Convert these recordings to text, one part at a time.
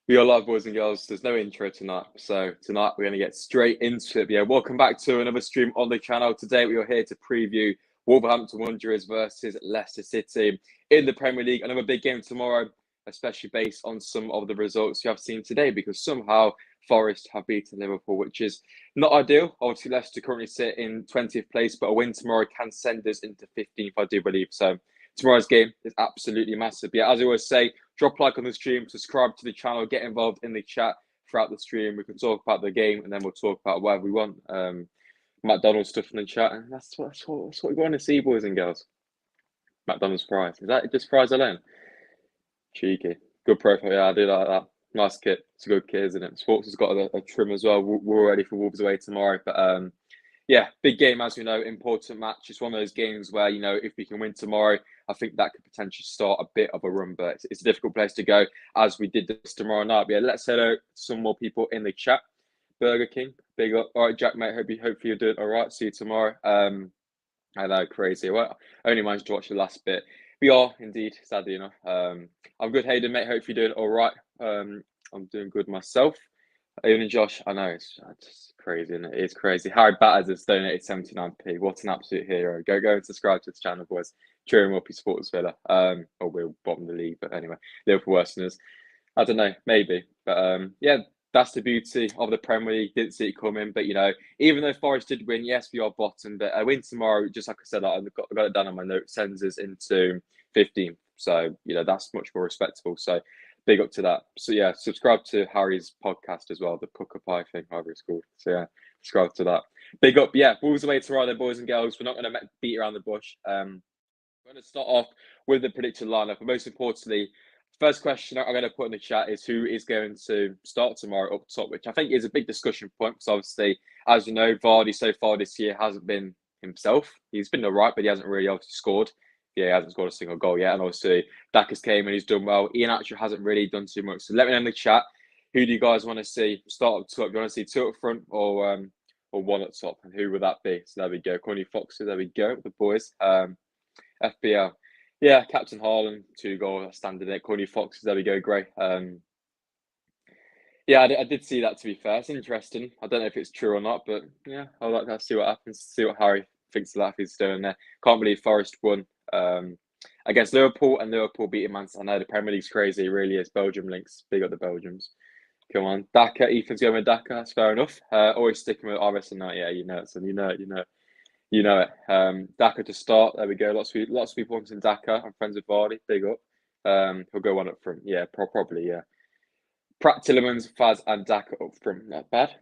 We are live, boys and girls. There's no intro tonight. So tonight we're going to get straight into it. Yeah, welcome back to another stream on the channel. Today we are here to preview Wolverhampton Wanderers versus Leicester City in the Premier League. Another big game tomorrow, especially based on some of the results you have seen today, because somehow Forest have beaten Liverpool, which is not ideal. Obviously, Leicester currently sit in 20th place, but a win tomorrow can send us into 15th, I do believe. So tomorrow's game is absolutely massive. Yeah, as I always say, drop a like on the stream, subscribe to the channel, get involved in the chat throughout the stream. We can talk about the game and then we'll talk about whatever we want. McDonald's stuff in the chat, and that's what we want to see, boys and girls. McDonald's fries. Is that just fries alone? Cheeky. Good profile. Yeah, I do like that. Nice kit. It's a good kit, isn't it? Sports has got a trim as well. We're ready for Wolves away tomorrow. But yeah, big game, as we know, important match. It's one of those games where, if we can win tomorrow, I think that could potentially start a bit of a run, but it's a difficult place to go, as we did this tomorrow night. But yeah, let's head out some more people in the chat. Burger King, big up. All right, Jack, mate, hopefully you're doing all right. See you tomorrow. I know, crazy. Well, I only managed to watch the last bit. We are indeed, sadly enough. I'm good, Hayden, mate. Hope you're doing all right. I'm doing good myself. Even and Josh, I know it's just crazy, isn't it? It's crazy. Harry Batters has donated 79p. What an absolute hero. Go and subscribe to this channel, boys. Cheer him up, he's Sports Villa. Or we'll bottom the league, but anyway, Liverpool worse than us. I don't know, maybe. But yeah, that's the beauty of the Premier League. Didn't see it coming, but even though Forest did win, yes, we are bottom, but a win tomorrow, just like I said, I've got it down on my note, sends us into 15th. So that's much more respectable. So big up to that. So yeah, subscribe to Harry's podcast as well, the Pucker Pie thing, however it's called. So yeah, subscribe to that. Big up, yeah. Wolves away tomorrow, then, boys and girls. We're not going to beat around the bush. We're going to start off with the predicted lineup, but most importantly, first question I'm going to put in the chat is who is going to start tomorrow up top, which I think is a big discussion point because obviously, as you know, Vardy so far this year hasn't been himself. He's been all right, but he hasn't really obviously scored. Yeah, he hasn't scored a single goal yet. And obviously, Daka's came and he's done well. Ian actually hasn't really done too much. So let me know in the chat, who do you guys want to see start up top? Do you want to see two up front or one at top? And who would that be? So there we go. Corny Foxes, there we go, the boys. FBL. Yeah, Captain Haaland, 2 goals, standing there. Corny Foxes, there we go, great. Yeah, I did see that, to be fair. It's interesting. I don't know if it's true or not, but yeah, I'd like to see what happens, see what Harry thinks of that if he's doing there. Can't believe Forest won against Liverpool and Liverpool beating Man City. I know the Premier League's crazy, it really is. Belgium links, big up the Belgians. Come on, Daka, Ethan's going with Daka, that's fair enough. Always sticking with RS and that, yeah, you know it, son, you know it. Daka to start. There we go. Lots of people wanting Daka. I'm friends with Vardy. Big up. He'll go one up front. Yeah, probably. Yeah. Pratt, Tillemans, Faz, and Daka up front. Not bad.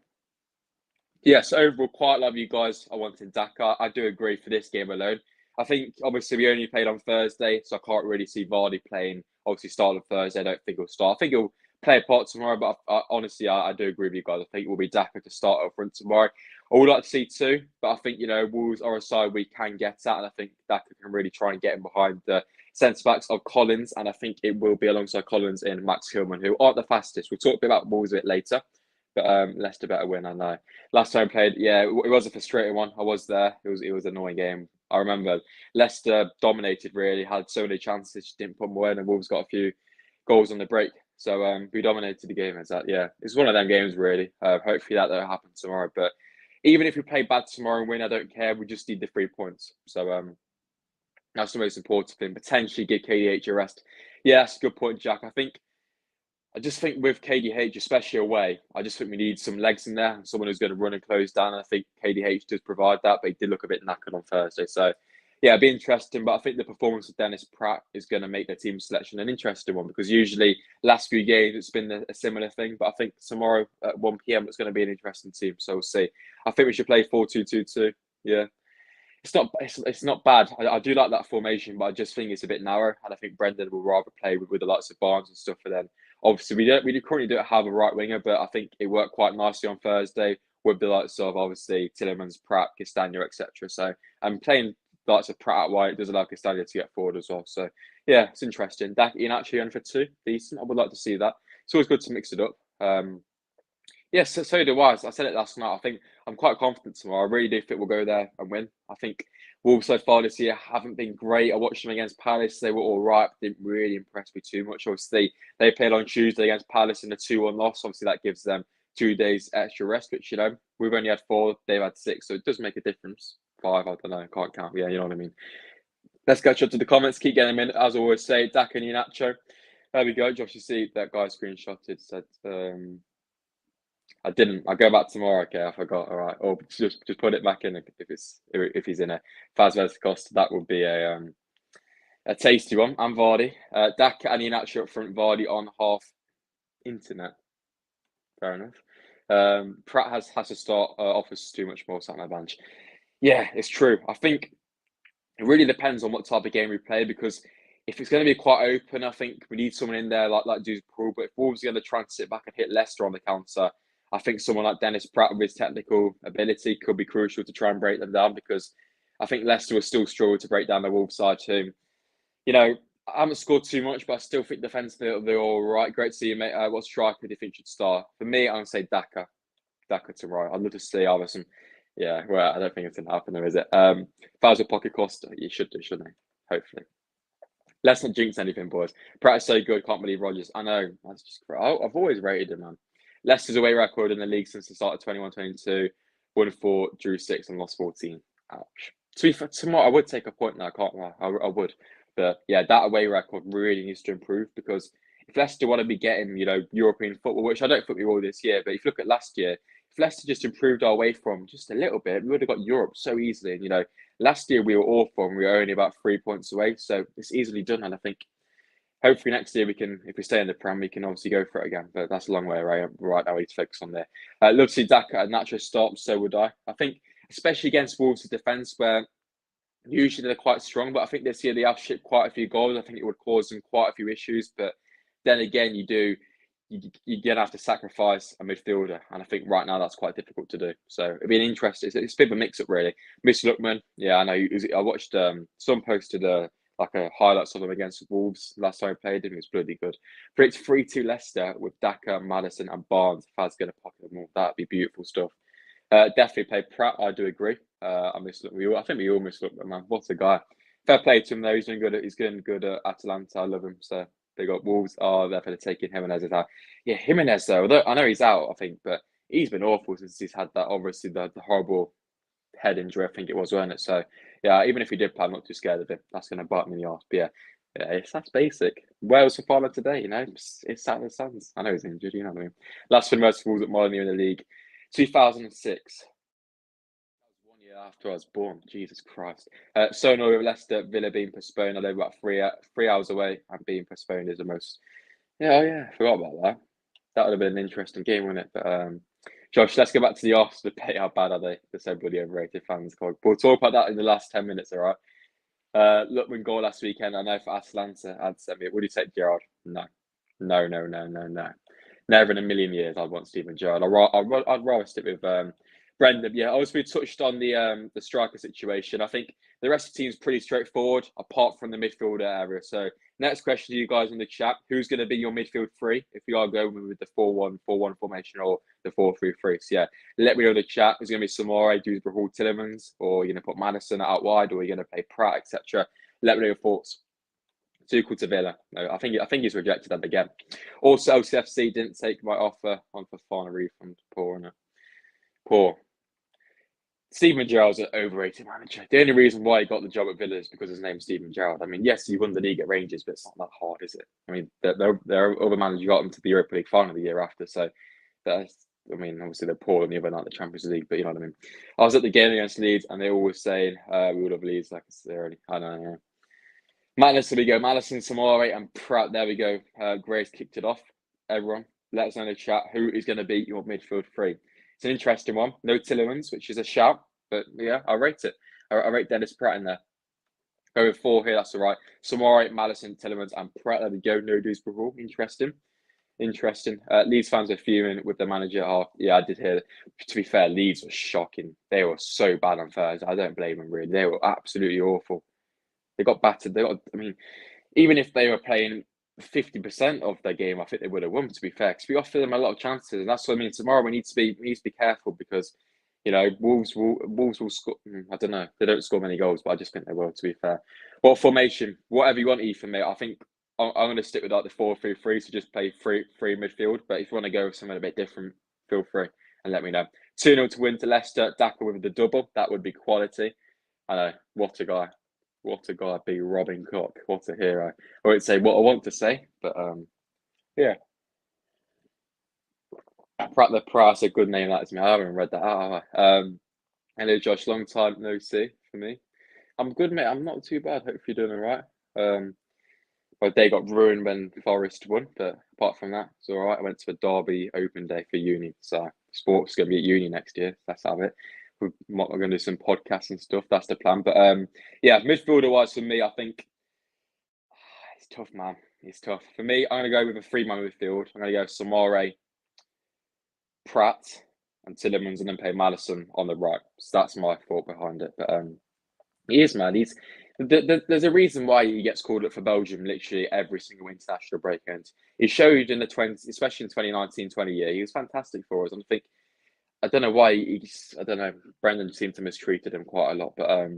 Yes, overall, quite love you guys. I wanted Daka. I do agree for this game alone. I think obviously we only played on Thursday, so I can't really see Vardy playing. Obviously, start on Thursday. I don't think he'll start. I think he'll play a part tomorrow, but honestly, I do agree with you guys. I think it will be Daka to start up front tomorrow. I would like to see two, but I think Wolves are a side we can get at, and I think Daka can really try and get in behind the centre backs of Collins, and I think it will be alongside Collins and Max Hillman, who aren't the fastest. We'll talk a bit about Wolves a bit later. But Leicester better win, I know. Last time I played, yeah, it was a frustrating one. I was there. It was an annoying game. I remember Leicester dominated, really, had so many chances, just didn't put them away, and Wolves got a few goals on the break. So we dominated the game as that. Yeah, it's one of them games, really. Hopefully that will happen tomorrow. But even if we play bad tomorrow and win, I don't care. We just need the 3 points. So that's the most important thing. Potentially give KDH a rest. Yeah, that's a good point, Jack. I just think with KDH, especially away, I just think we need some legs in there, someone who's going to run and close down. I think KDH does provide that, but he did look a bit knackered on Thursday. So, yeah, it'd be interesting. But I think the performance of Dennis Pratt is going to make the team selection an interesting one because usually last few games it's been a similar thing. But I think tomorrow at 1 p.m. it's going to be an interesting team. So we'll see. I think we should play 4-2-2-2. Yeah. It's not bad. I do like that formation, but I just think it's a bit narrow, and I think Brendan will rather play with the likes of Barnes and stuff. For then, obviously, we currently don't have a right winger, but I think it worked quite nicely on Thursday with the likes of obviously Tillemans, Pratt, Castagna, etc. So I'm playing the likes of Pratt out wide does allow Castagna to get forward as well. So yeah, it's interesting. Ian actually on for 2, decent. I would like to see that. It's always good to mix it up. Yes, so do I. I said it last night. I think I'm quite confident tomorrow. I really do think we'll go there and win. I think Wolves so far this year haven't been great. I watched them against Palace. They were all right, but didn't really impress me too much. Obviously, they played on Tuesday against Palace in a 2-1 loss. Obviously, that gives them 2 days extra rest, which, we've only had 4. They've had 6. So it does make a difference. 5, I don't know. Can't count. Yeah, you know what I mean. Let's catch up to the comments. Keep getting them in. As I always say, Dak and Iheanacho. There we go. Josh, you see that guy screenshotted, said, I didn't. I'll go back tomorrow. Okay, I forgot. All right, or just put it back in if he's in a Faz Costa. That would be a tasty one. And Vardy, Dak and Iheanacho up front. Vardy on half internet. Fair enough. Pratt has to start. Offers too much more sat on the bench. Yeah, it's true. I think it really depends on what type of game we play, because if it's going to be quite open, I think we need someone in there like Dudes Paul. But if Wolves are going to try and sit back and hit Leicester on the counter, I think someone like Dennis Pratt with his technical ability could be crucial to try and break them down, because I think Leicester will still struggle to break down the Wolves side too. I haven't scored too much, but I still think defensively they're all right. Great to see you, mate. What striker do you think should start? For me, I'm going to say Daka tomorrow. I'd love to see either some. Yeah, well, I don't think it's going to happen, though, is it? If I was a pocket Costa, you should do, shouldn't they? Hopefully. Let's not jinx anything, boys. Pratt is so good. Can't believe Rodgers. I know. That's just great. I've always rated him, man. Leicester's away record in the league since the start of 21-22. Won 4, drew 6, and lost 14. Ouch. To be fair, tomorrow I would take a point now. I can't lie. I would. But yeah, that away record really needs to improve, because if Leicester want to be getting, European football, which I don't think we will this year, but if you look at last year, if Leicester just improved our way from just a little bit, we would have got Europe so easily. And, last year we were awful and we were only about 3 points away. So it's easily done. And I think hopefully next year we can, if we stay in the Prem, we can obviously go for it again. But that's a long way away. Right now we need to focus on there. Love to see Daka and Nacho stop. So would I. I think, especially against Wolves' defence, where usually they're quite strong, but I think this year they have shipped quite a few goals. I think it would cause them quite a few issues. But then again, you're going to have to sacrifice a midfielder. And I think right now that's quite difficult to do. So it'd be an interesting, it's a bit of a mix-up, really. Miss Lookman, yeah, I know. I watched, some posted a highlights of him against Wolves last time I played him. It was bloody good. But it's 3-2 Leicester with Daka, Maddison and Barnes. If I was going to pocket them all, that'd be beautiful stuff. Definitely play Pratt, I do agree. I miss Lookman. I think we all miss Lookman, man. What a guy. Fair play to him, though. He's doing good at Atalanta. I love him, so... They got Wolves. They're going to take in Jimenez out. Yeah, Jimenez, though, I know he's out, I think, but he's been awful since he's had that, obviously, the horrible head injury, I think it was, wasn't it? So, yeah, even if he did play, I'm not too scared of him. That's going to bite me in the arse. But yeah, that's basic. Wales for Farmer today, it's out of the Suns. I know he's injured, you know what I mean? Last for the most Wolves at Molyneux in the league, 2006. 1 year after I was born. Jesus Christ. So annoyed with Leicester Villa being postponed. I live about 3 hours away, and being postponed is the most. Yeah, I forgot about that. That would have been an interesting game, wouldn't it? But Josh, let's go back to the Arsenal debate. How bad are they? There's so bloody overrated fans. We'll talk about that in the last 10 minutes, all right? Lookman goal last weekend. I know for Atalanta, I'd send me. Would you take Gerrard? No. Never in a million years I'd want Steven Gerrard. I'd rather stick with Brendan. Yeah, obviously we touched on the striker situation. I think the rest of the team's pretty straightforward, apart from the midfielder area. So next question to you guys in the chat: who's going to be your midfield three if you are going with the 4-1-4-1 formation or the 4-3-3? So yeah, let me know in the chat. Is it going to be Samora, Dewsbury, Tillemans, or you're going to put Maddison out wide, or you're going to play Pratt, etc. Let me know your thoughts. Tuchel to Villa. No, I think he's rejected that again. Also, LCFC didn't take my offer on for final refund. Poor. Steven Gerrard's an overrated manager. The only reason why he got the job at Villa is because his name's Steven Gerrard. I mean, yes, he won the league at Rangers, but it's not that hard, is it? I mean, there are other managers who got him to the Europa League final the year after. So, obviously they're poor on the other night, the Champions League, but you know what I mean. I was at the game against Leeds, and they were always saying we would have Leeds like it's already. I don't know. Madison, we go. Madison, Samari, and Pratt. There we go. Grace kicked it off. Everyone, let us know in the chat who is going to be your midfield three. It's an interesting one. No Tillemans, which is a shout, but yeah, I rate it. I rate Dennis Pratt in there. Go with 4 here. That's all right. Samari, Madison, Tillemans, and Pratt. There we go. No Dewsbury. Interesting. Leeds fans are fuming with the manager. Oh, yeah, I did hear that. To be fair, Leeds were shocking. They were so bad on Thursday. I don't blame them, really. They were absolutely awful. They got battered. Even if they were playing 50% of their game, I think they would have won, to be fair, because we offered them a lot of chances, and that's what I mean. Tomorrow we need to be careful because Wolves will score. I don't know, they don't score many goals, but I just think they will. To be fair, what formation, whatever you want, Ethan, mate. I think I'm going to stick with like the 4-3-3, so just play three midfield. But if you want to go with something a bit different, feel free and let me know. 2-0 to win to Leicester. Daka with the double, that would be quality. I know, what a guy. What a guy, be Robin Cook. What a hero. I won't say what I want to say, but yeah. Pratt the Price, a good name that to me. I haven't read that out. Hello, Josh. Long time no see for me. I'm good, mate. I'm not too bad. Hope you're doing all right. My day got ruined when Forest won, but apart from that, it's all right. I went to a Derby open day for uni, so sports going to be at uni next year. Let's have it. We're going to do some podcasts and stuff. That's the plan. But yeah, midfielder wise for me, I think it's tough, man. It's tough for me. I'm going to go with a three-man midfield. I'm going to go Samare, Pratt, and Tillemans, and then play Madison on the right. So that's my thought behind it. But he is, man. There's a reason why he gets called up for Belgium literally every single international break. And he showed in the 20s, especially in 2019-20 year, he was fantastic for us. And I think, I don't know why I don't know, Brendan seemed to mistreated him quite a lot. But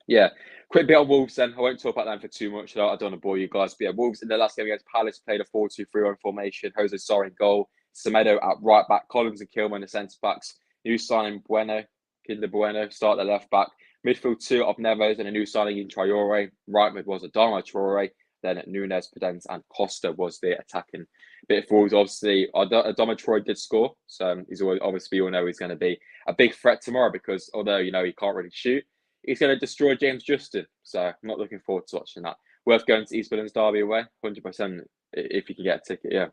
yeah, quick bit on Wolves then. I won't talk about them for too much. I don't want to bore you guys. But yeah, Wolves in their last game against Palace played a 4-2-3-1 formation. Jose Sarri in goal. Semedo at right back. Collins and Kilman the centre backs. New signing Kinder Bueno, start the left back. Midfield two of Neves and a new signing in Traore. Right mid was Adama Traore. Then Nunes, Podence and Costa was the attacking bit forwards. Obviously, Adama Traore did score. So he's always, obviously, we all know he's going to be a big threat tomorrow because although, he can't really shoot, he's going to destroy James Justin. So I'm not looking forward to watching that. Worth going to East Midlands Derby away, 100% if you can get a ticket, yeah.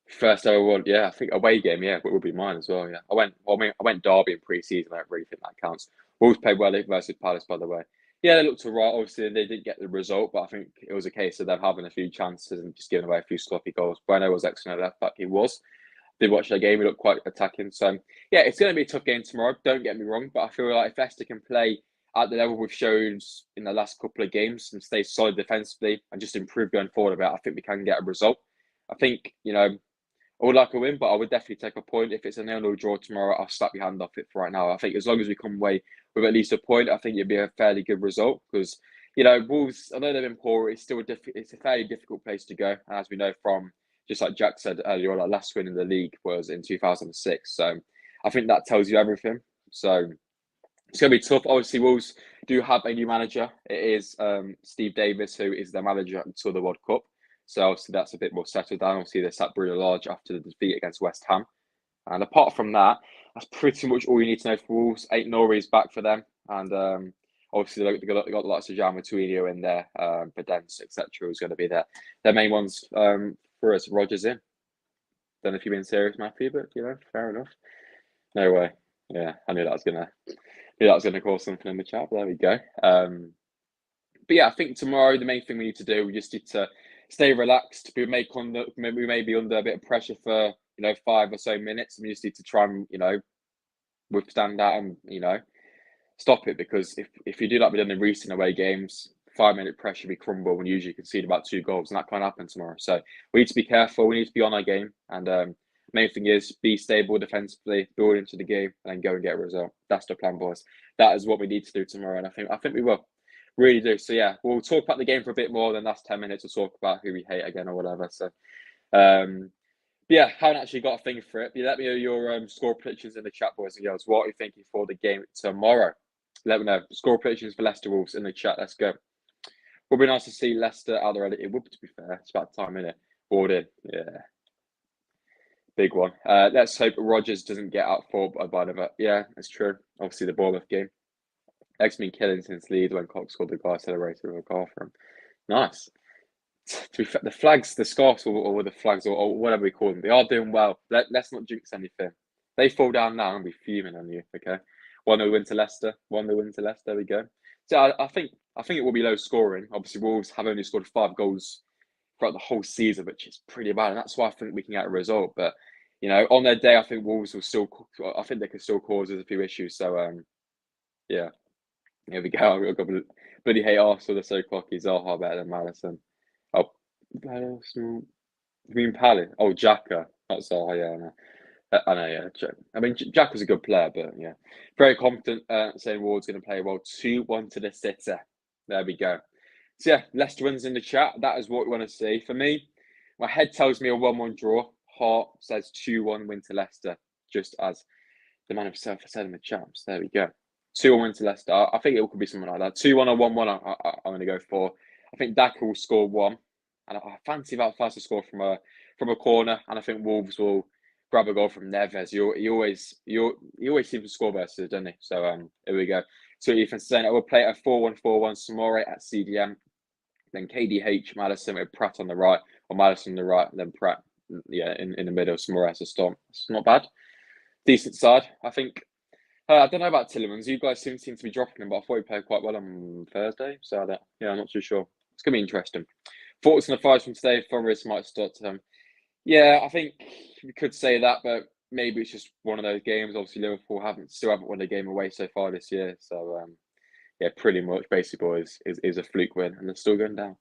First ever one, yeah. I think away game, yeah, it would be mine as well. Yeah, I went Derby in pre-season. I don't really think that counts. Wolves played well versus Palace, by the way. Yeah, they looked alright. Obviously, they didn't get the result, but I think it was a case of them having a few chances and just giving away a few sloppy goals. Bueno was excellent at left back. He was. Did watch that game. He looked quite attacking. So yeah, it's going to be a tough game tomorrow. Don't get me wrong, but I feel like if Leicester can play at the level we've shown in the last couple of games and stay solid defensively and just improve going forward about, I think we can get a result. I think, I would like a win, but I would definitely take a point. If it's a 0-0 draw tomorrow, I'll slap your hand off it for right now. I think as long as we come away with at least a point, I think it'd be a fairly good result because, Wolves, I know they've been poor, it's still it's a fairly difficult place to go. And as we know from, just like Jack said earlier, our last win in the league was in 2006. So I think that tells you everything. So it's going to be tough. Obviously, Wolves do have a new manager. It is Steve Davis, who is their manager until the World Cup. So obviously that's a bit more settled down. Obviously they sat Bruno Lage after the defeat against West Ham. And apart from that, that's pretty much all you need to know for Wolves. Eight Nori's back for them. And obviously they got lots of Jan Matuino in there, Podence, etc. who's going to be their main ones for us. Rogers in. Don't know if you've been serious, Matthew, but fair enough. No way. Yeah, I knew that was gonna cause something in the chat, but there we go. But yeah, I think tomorrow the main thing we need to do, we just need to stay relaxed. We may be under a bit of pressure for 5 or so minutes. We just need to try and withstand that and stop it, because if you do like we done in recent away games, 5-minute pressure, we crumble and usually concede about 2 goals, and that can't happen tomorrow. So we need to be careful. We need to be on our game, and main thing is be stable defensively, build into the game, and then go and get a result. That's the plan, boys. That is what we need to do tomorrow, and I think we will. Really do. So yeah, we'll talk about the game for a bit more than last 10 minutes. We'll talk about who we hate again or whatever. So yeah, haven't actually got a thing for it. But let me know your score predictions in the chat, boys and girls. What are you thinking for the game tomorrow? Let me know. Score predictions for Leicester Wolves in the chat. Let's go. Would be nice to see Leicester out there. It would, to be fair. It's about time, innit? Bored in. Yeah. Big one. Let's hope Rodgers doesn't get out for by the. Yeah, it's true. Obviously, the Bournemouth game. X been killing since Leeds when Cox scored the guy celebrated with a car for him. Nice. To be fair, the flags, the scarves, or the flags, or whatever we call them, they are doing well. Let's not jinx anything. They fall down now and be fuming on you. Okay, 1-0 win to Leicester. 1-0 win to Leicester. There we go. So I think it will be low scoring. Obviously, Wolves have only scored 5 goals throughout the whole season, which is pretty bad, and that's why I think we can get a result. But on their day, I think Wolves will still. I think they can still cause us a few issues. So yeah. Here we go. I've got Bloody hate Arsenal. They're so cocky. Zaha better than Maddison. Oh, Arsenal. You mean Palace? Oh, Xhaka. Not Zaha. Yeah, I know. I know. Yeah. I mean, Jack was a good player, but yeah, very confident. Saying Ward's going to play well. 2-1 to the City. There we go. So yeah, Leicester wins in the chat. That is what we want to see. For me, my head tells me a 1-1 draw. Heart says 2-1 win to Leicester. Just as the man himself said in the chat. So there we go. 2-1 win to Leicester. I think it could be something like that. 2-1 or 1-1. I'm going to go for. I think Daka will score one, and I fancy that fast to score from a corner. And I think Wolves will grab a goal from Neves. He always seems to score versus, doesn't he? So here we go. So Ethan's saying I will play a 4-1-4-1 Samore at CDM, then KDH Maddison with Pratt on the right, or Maddison on the right, and then Pratt in the middle, Samore as a storm. It's not bad. Decent side, I think. I don't know about Tillemans. You guys seem to be dropping him, but I thought he played quite well on Thursday. So I'm not too sure. It's gonna be interesting. Thoughts on the fights from today? Forest might start. Yeah, I think we could say that, but maybe it's just one of those games. Obviously, Liverpool still haven't won a game away so far this year. So yeah, pretty much basically is a fluke win, and they're still going down.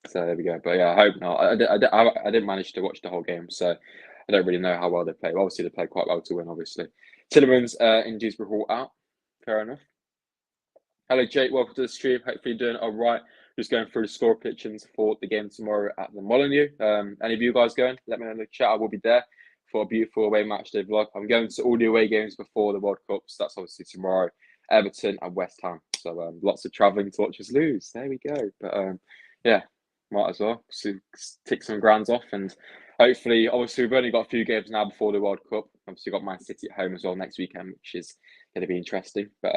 So there we go. But yeah, I hope not. I didn't manage to watch the whole game, so I don't really know how well they played. Obviously, they played quite well to win. Obviously, Tillemans injuries were brought out. Fair enough. Hello, Jake. Welcome to the stream. Hopefully, you're doing all right. Just going through the score predictions for the game tomorrow at the Molineux. Any of you guys going? Let me know in the chat. I will be there for a beautiful away match day vlog. I'm going to all the away games before the World Cup. So that's obviously tomorrow. Everton and West Ham. So lots of travelling to watch us lose. There we go. But yeah, might as well tick some grands off. And hopefully, obviously, we've only got a few games now before the World Cup. Obviously, got Man City at home as well next weekend, which is going to be interesting. But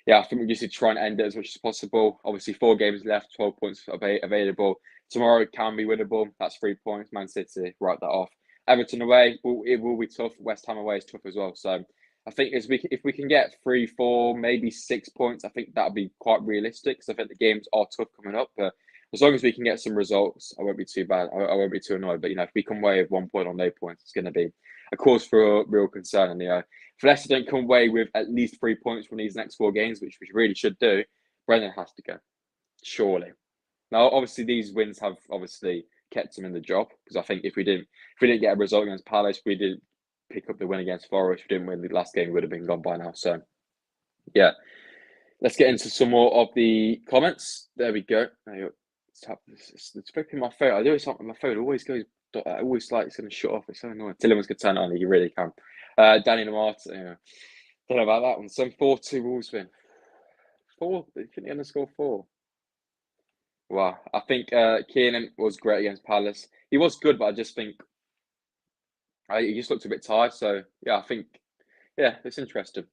yeah, I think we just need to try and end it as much as possible. Obviously, 4 games left, 12 points available. Tomorrow can be winnable. That's 3 points. Man City, write that off. Everton away, it will be tough. West Ham away is tough as well. So I think if we can get 3, 4, maybe 6 points, I think that'll be quite realistic. Because I think the games are tough coming up. But as long as we can get some results, I won't be too bad. I won't be too annoyed. But if we come away with 1 point or no points, it's going to be a cause for real concern. And if Leicester don't come away with at least 3 points from these next 4 games, which we really should do, Brendan has to go. Surely. Now, obviously, these wins have obviously kept him in the job, because I think if we didn't get a result against Palace, we didn't pick up the win against Forest, we didn't win the last game, we would have been gone by now. So, yeah. Let's get into some more of the comments. There we go. It's flipping my phone. I do something. My phone always goes. I always like it's going to shut off. It's so annoying. Tillemans could turn it on. He really can. Danny Lamart. Don't know about that one. Some 4-2 Wolves win. 4. Couldn't he underscore 4? Wow. I think Kiernan was great against Palace. He was good, but I just think he just looked a bit tired. So yeah, I think it's interesting.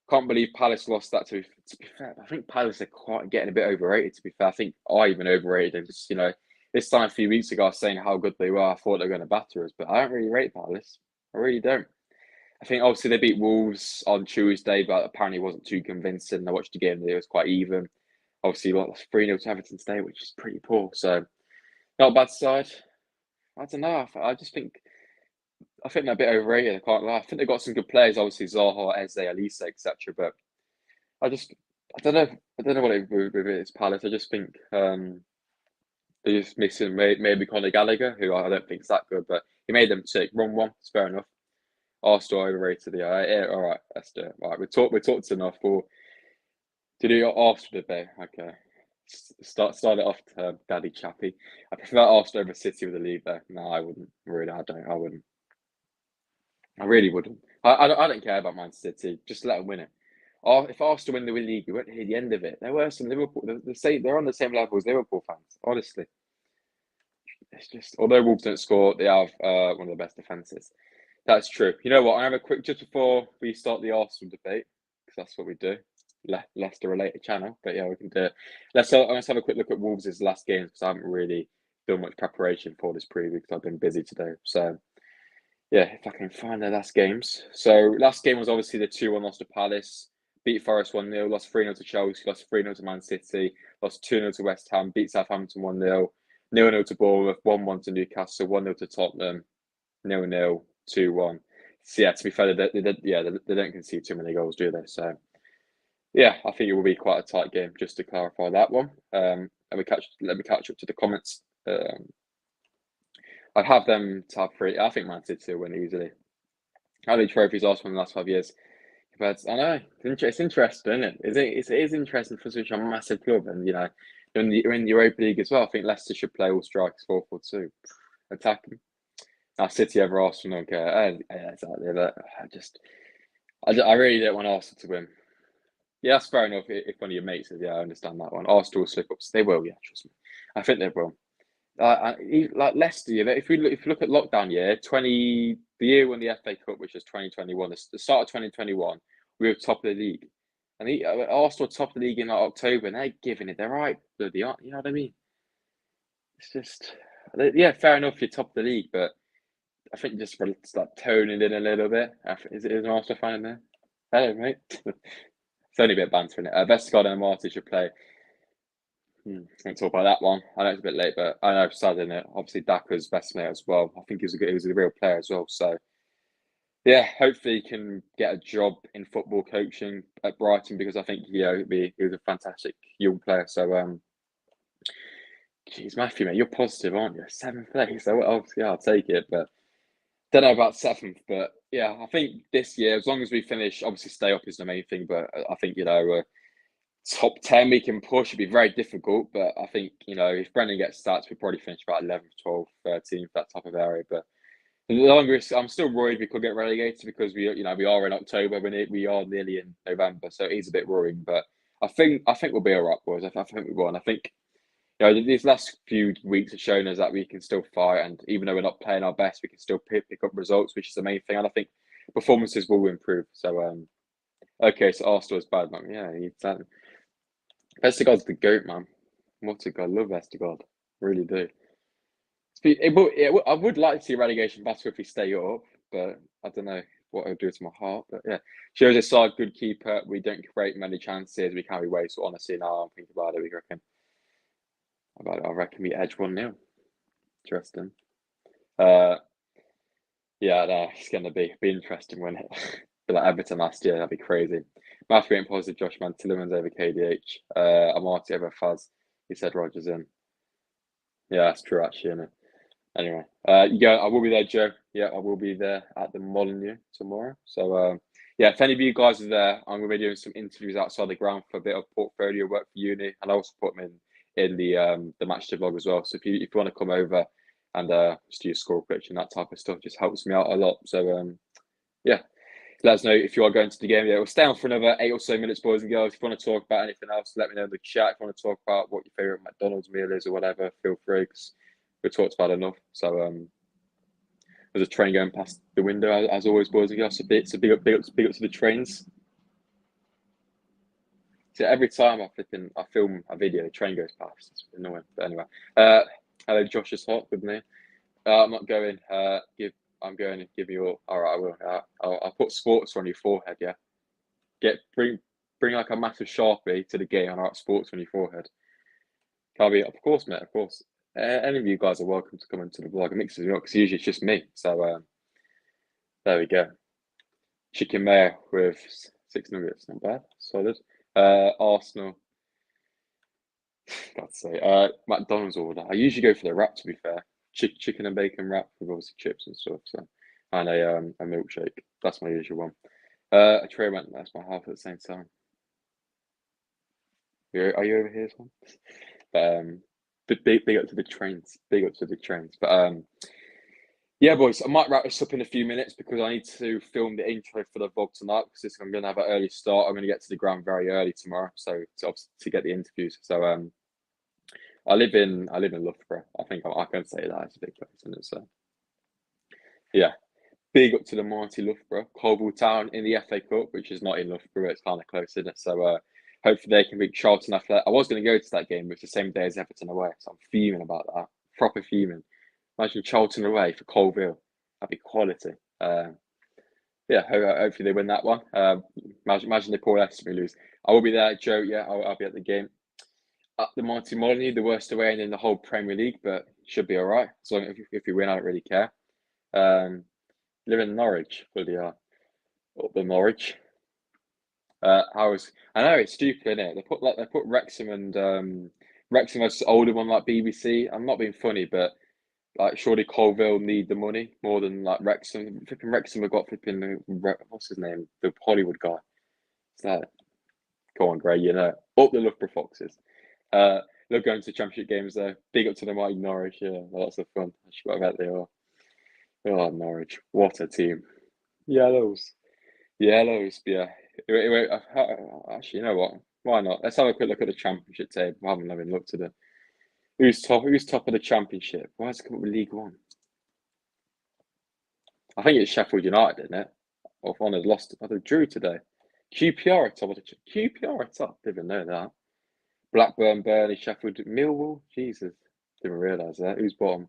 Can't believe Palace lost that. To be fair, I think Palace are quite getting a bit overrated. To be fair, I think I even overrated them. Just this time a few weeks ago, I was saying how good they were. I thought they were going to batter us, but I don't really rate Palace. I really don't. I think obviously they beat Wolves on Tuesday, but apparently wasn't too convincing. I watched the game; it was quite even. Obviously, lost 3-0 to Everton today, which is pretty poor. So not a bad side. I don't know. I think they're a bit overrated. I can't lie. I think they've got some good players. Obviously, Zaha, Eze, Elise, etc. But I don't know. I don't know what it with it's Palace. I just think they're just missing maybe Conor Gallagher, who I don't think is that good, but he made them tick. Run one, it's fair enough. Arsenal overrated. Yeah, all right, let's do it. Right, we talked enough. To do your Arsenal debate. Okay, start it off, Daddy Chappy. I prefer Arsenal over City with the lead there. No, I wouldn't. Really, I don't. I wouldn't. I really wouldn't. I don't care about Man City. Just let them win it. If Arsenal win the league, you won't hear the end of it. There were some Liverpool. They're on the same level as Liverpool fans. Honestly, it's just although Wolves don't score, they have one of the best defenses. That's true. You know what? I have a quick just before we start the Arsenal debate, because that's what we do. Leicester related channel, but yeah, we can do it. Let's have a quick look at Wolves' last games, because I haven't really done much preparation for this preview because I've been busy today. So yeah, if I can find their last games. So last game was obviously the 2-1 loss to Palace. Beat Forest 1-0, lost 3-0 to Chelsea, lost 3-0 to Man City, lost 2-0 to West Ham, beat Southampton 1-0, 0-0 to Bournemouth, 1-1 to Newcastle, 1-0 to Tottenham, 0-0, 2-1. So yeah, to be fair, they don't concede too many goals, do they? So yeah, I think it will be quite a tight game. Just to clarify that one. And let me catch up to the comments. I'd have them top three. I think Man City will win easily. How many trophies Arsenal in the last 5 years? But I know it's interesting, isn't it? It is interesting for such a massive club, and you're in the Europa League as well. I think Leicester should play all strikers 4-4-2, attacking. Now City over Arsenal, don't care. Yeah, exactly. But I really don't want Arsenal to win. Yeah, that's fair enough. If one of your mates says, yeah, I understand that one. Arsenal will slip ups. They will, yeah, trust me. I think they will. Like Leicester, if you look at lockdown year, the year when the FA Cup, which was 2021, the start of 2021, we were top of the league, and Arsenal top of the league in like October, and they're giving it. They're right, bloody, you know what I mean? It's just, yeah, fair enough, you're top of the league, but I think just for like toning in a little bit. Is an Arsenal fan in there? Hello, mate. It's only a bit of banter in it. Vestergaard and Martin should play. Can't talk about that one. I know it's a bit late, but I know it's sad, isn't it? Obviously, Daka's best mate as well. I think he was a real player as well. So, yeah, hopefully he can get a job in football coaching at Brighton, because I think he was a fantastic young player. So, geez, Matthew, mate, you're positive, aren't you? 7th place. So obviously, I'll take it, but don't know about 7th. But yeah, I think this year, as long as we finish, obviously stay up is the main thing. But I think top 10 we can push. It'd be very difficult, but I think if Brendan gets stats, we probably finish about 11th, 12th, 13th, that type of area. But the longer I'm still worried we could get relegated, because we are in October, we are nearly in November, so it is a bit worrying. But I think we'll be all right, boys. I think we will. And I think these last few weeks have shown us that we can still fight, and even though we're not playing our best, we can still pick up results, which is the main thing. And I think performances will improve. So okay, so Arsenal is bad, man. Yeah, Vestergaard's the GOAT, man. What a god. Love Vestergaard. Really do. I would like to see relegation battle if we stay up, but I don't know what it'll do to my heart. But yeah, shows a side good keeper. We don't create many chances. We can't be waste. So honestly, now I'm thinking about it. I reckon we edge 1-0. Interesting. Yeah, no, it's gonna be interesting when it like Everton last year. That'd be crazy. Matthew ain't positive. Josh Man Tillerman's over KDH. Amarty over Faz. He said Rogers in. Yeah, that's true actually, isn't it? Anyway, I will be there, Joe. Yeah, I will be there at the Molyneux tomorrow. So, yeah, if any of you guys are there, I'm going to be doing some interviews outside the ground for a bit of portfolio work for uni, and I also put them in the match day vlog as well. So if you want to come over and just do your score prediction, that type of stuff, just helps me out a lot. So, yeah, let us know if you are going to the game. Yeah, we'll stay on for another 8 or so minutes, boys and girls. If you want to talk about anything else, let me know in the chat. If you want to talk about what your favourite McDonald's meal is or whatever, feel free, because we talked about enough. So there's a train going past the window, as always, boys and girls. So big up to the trains. So every time I film a video, the train goes past. It's annoying. But anyway, hello, Josh is hot with me. I'm not going. I'm going to give you all right. I will. I'll put sports on your forehead. Yeah. Bring like a massive Sharpie to the game and write sports on your forehead. Can't be, of course, mate. Of course. Any of you guys are welcome to come into the vlog. It mixes me up because usually it's just me. So there we go. Chicken mayo with 6 nuggets. Not bad. Solid. Arsenal. God's sake. McDonald's order. I usually go for the wrap, to be fair. Chicken and bacon wrap with obviously chips and stuff. So, and a milkshake. That's my usual one. A tray went. That's my half at the same time. Are you over here, son? Big up to the trains. Big up to the trains. But yeah, boys, I might wrap this up in a few minutes because I need to film the intro for the vlog tonight, because I'm going to have an early start. I'm going to get to the ground very early tomorrow, so to get the interviews. So I live in Loughborough. I think I can say that it's a big place, isn't it? So yeah, big up to the mighty Loughborough, Coalville Town in the FA Cup, which is not in Loughborough. It's kind of close, isn't it? So hopefully they can beat Charlton Athletic. I was going to go to that game, but it's the same day as Everton away, so I'm fuming about that. Proper fuming. Imagine Charlton away for Coalville. That'd be quality. Yeah, hopefully they win that one. Imagine they pull Leicester and lose. I will be there, Joe. Yeah, I'll be at the game. At the Mighty Molyneux, the worst away in the whole Premier League, but should be all right. As long as if you win, I don't really care. Live in Norwich, bloody hell. Up the Norwich. I know it's stupid, isn't it? They put Wrexham and Wrexham as older one like BBC. I'm not being funny, but like surely Colville need the money more than like Wrexham. Flipping Wrexham have got what's his name? The Hollywood guy. Is that Go on, Gray, you know. Up the Loughborough Foxes. Love going to championship games though. Big up to the mighty Norwich, yeah. Lots of fun. I bet they are. Oh, Norwich. What a team. Yellows. Yellows, yeah. Actually, you know what? Why not? Let's have a quick look at the championship table. I haven't even looked at it. Who's top? Who's top of the championship? Why has it come up with League One? I think it's Sheffield United, isn't it? Or if one has lost, they drew today. QPR at top of the QPR at top. Didn't know that. Blackburn, Burnley, Sheffield, Millwall. Jesus, didn't realise that. Who's bottom?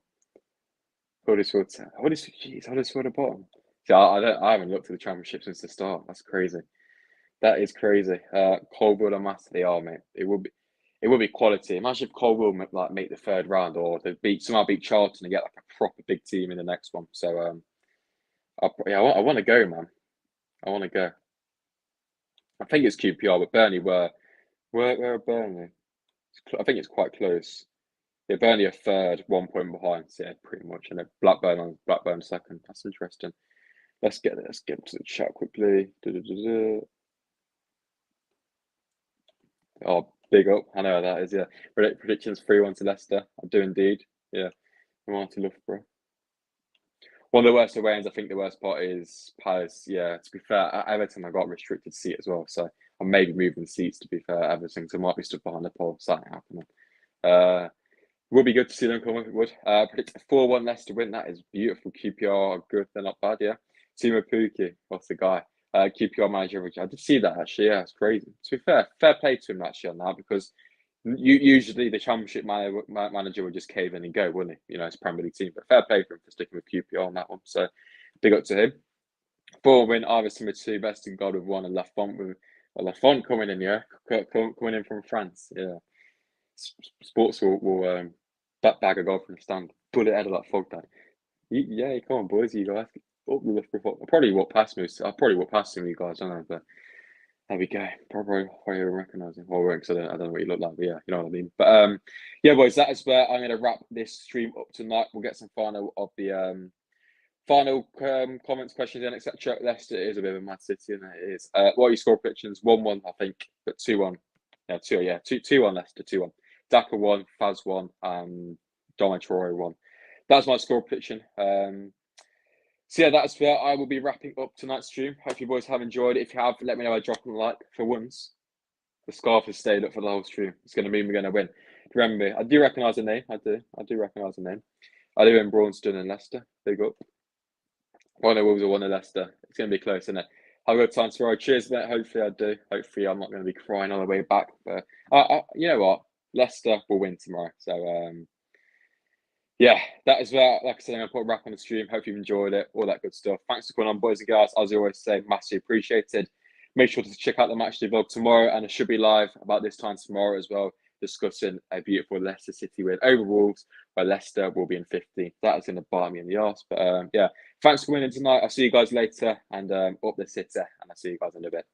Huddersfield. Huddersfield at bottom. See, I haven't looked at the championship since the start. That's crazy. That is crazy. Colville and Master, they are, mate. It would be quality. Imagine if Colville like make the third round, or they somehow beat Charlton and get like a proper big team in the next one. So I want to go, man. I want to go. I think it's QPR, but Burnley where are Burnley? I think it's quite close. Yeah, Burnley are third, 1 point behind. So yeah, pretty much. And Blackburn second. That's interesting. Let's get to the chat quickly. Oh, big up. I know how that is, yeah. Predictions 3-1 to Leicester. I do indeed. Yeah. 1 to Loughborough. One of the worst away ends, I think the worst part is Palace. Yeah, to be fair, at Everton, I got restricted seat as well. So I'm maybe moving seats, to be fair, at Everton. So I might be stood behind the pole. So that ain't happening. Would be good to see them come if it would. Predict a 4-1 Leicester win. That is beautiful. QPR are good. They're not bad, yeah. Timo Pukki, what's the guy? QPR manager. I did see that actually. Yeah, it's crazy. To be fair play to him actually on that, because usually the championship manager would just cave in and go, wouldn't he? You know, it's Premier League team. But fair play for him for sticking with QPR on that one. So big up to him. 4 win, Iverson with 2, Best in God with 1, and Lafont coming in, yeah, coming in from France, yeah. Sports will bag a goal from the stand, pull it out of that fog tank. Yeah, come on, boys, you guys. Up the lift before. I'll probably walk past him, you guys, don't know, but there we go. Probably recognise him. Well, because I don't know what you look like, but yeah, you know what I mean. But yeah, boys, that is where I'm going to wrap this stream up tonight. We'll get some final comments, questions, and etc. Leicester is a bit of a mad city, and it is. What are your score predictions? 1-1, I think, but 2-1. Yeah, 2-1 Leicester, 2-1. Daka 1, Faz 1, and Dom Troy 1. That's my score prediction. So yeah, that's where I will be wrapping up tonight's stream. Hope you boys have enjoyed it. If you have, let me know by dropping a like. For once, the scarf has stayed up for the whole stream. It's going to mean we're going to win. Remember me. I do recognise the name. I do recognise the name. I live in Braunston and Leicester. Big up. One of Wolves or one of Leicester. It's going to be close, isn't it? Have a good time tomorrow. Cheers, mate. Hopefully I do. Hopefully I'm not going to be crying on the way back. But you know what? Leicester will win tomorrow. So yeah, that is where, like I said, I'm going to put a wrap on the stream. Hope you've enjoyed it. All that good stuff. Thanks for coming on, boys and girls. As I always say, massively appreciated. Make sure to check out the matchday vlog tomorrow, and it should be live about this time tomorrow as well, discussing a beautiful Leicester City win over Wolves, where Leicester will be in 15th. That is going to bite me in the arse. But yeah, thanks for winning tonight. I'll see you guys later, and up the city, and I'll see you guys in a bit.